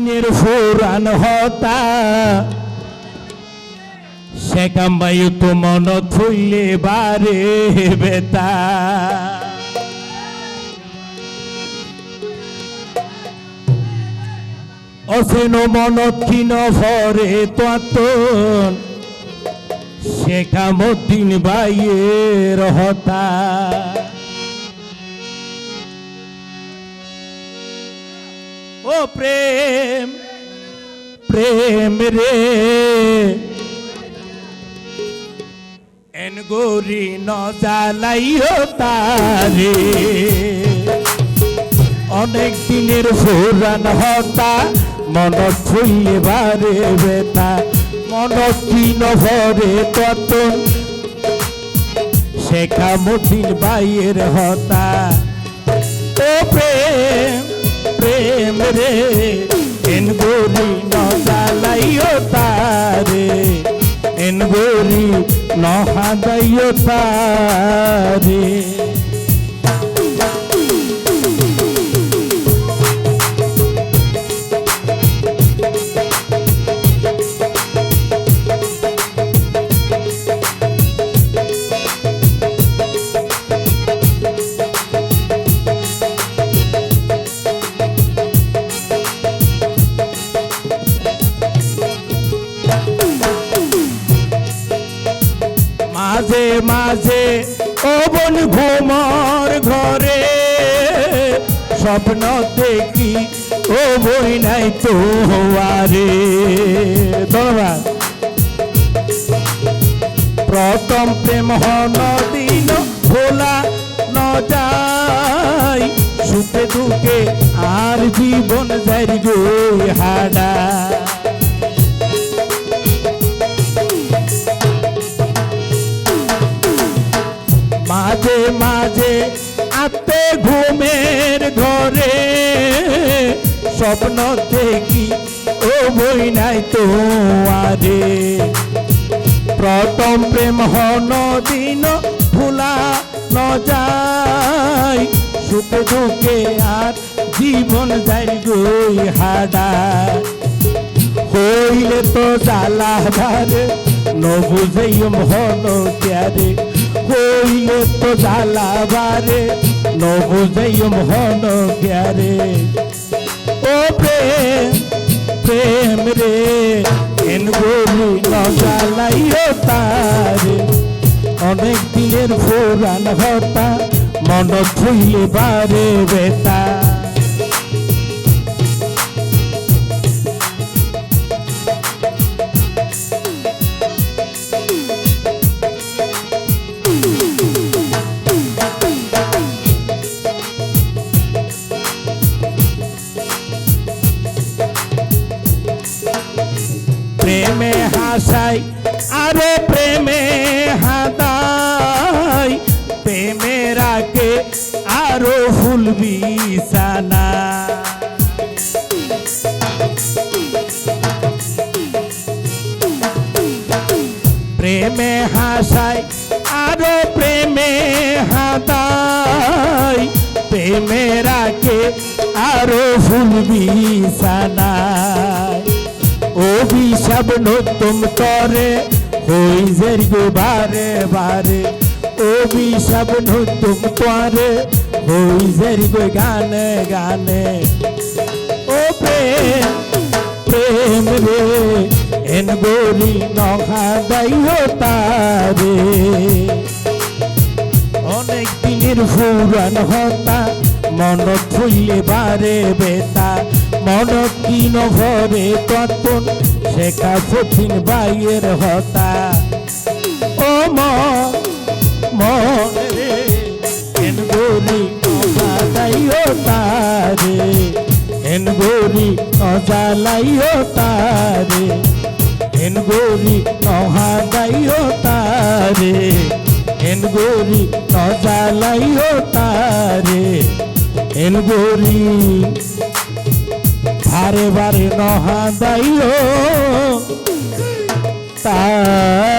দিনের ফুরান হতা শেখাম্বায়ু তো মন থইলে বারে বেতা অসেন মনত কিন ভরে তোয়াতন শেখামুদ্দিন বাইয়ের হতা ও প্রেম প্রেম রে এন গৌরী ন জ্বালাইও তারে অনেক দিনের ফুরান হতা মন ছুঁয়ে বারে বেতা মন কিন ভরে ততন শেখামুদ্দিন বাইয়ের হতা ও প্রেম প্রেম রে এন গৌরী ন জ্বালাইও তারে এন গৌরী ন হাদাইও তারে মাঝে মাঝে ও বন ঘুমর ঘরে স্বপ্ন দেখি ও বই নাই তো আরে ধন্যবাদ প্রথম প্রেম হন দিন ভোলা ন যায় সুখে দুঃখে আর জীবন যাই গো হাডা মাঝে মাঝে আতে ঘুমের ঘরে স্বপ্ন দেখি ও বই নাই তো আরে প্রথম প্রেম হন দিন ভুলা ন যায় সুখে দুঃখে আর জীবন যাই গই হাডা হইলে তো জ্বালা ধারে ন বুঝেইম হন ক্যারে হইলে তো জ্বালা বারে ন বুঝেইম হন ক্যারে ও প্রেম প্রেম রে এন গৌরী ন জ্বালাইও তারে অনেক দিনের ফুরান হতা মন ছুঁয়ে বারে বেতা প্রেমে হাসাই আরে প্রেমে হাদাই প্রেমে রাখে আরো ফুল বিছানা প্রেমে হাসাই আরো প্রেমে হাদাই প্রেমে রাখে আরো ফুল বিছানা অভিশাপ নতুন করে হই জেরগো বারে বারে অভিশাপ নতুন করে হই জেরগো গানে গানে ও প্রেম প্রেম রে এন গৌরী নখা দাইও তারে অনেক দিনের ফুরান হতা মন ছুঁয়ে বারে বেতা মন কিন ভরে ততন শেখা সঠিন বাইয়ের হতা ও মন রে এন গৌরী নজালাইও তারে এন গৌরী নজালাইও তারে এন গৌরী নহাদাইও তারে এন গৌরী নজালাইও তারে এন গৌরী বারে বারে নহাদাইও তারে।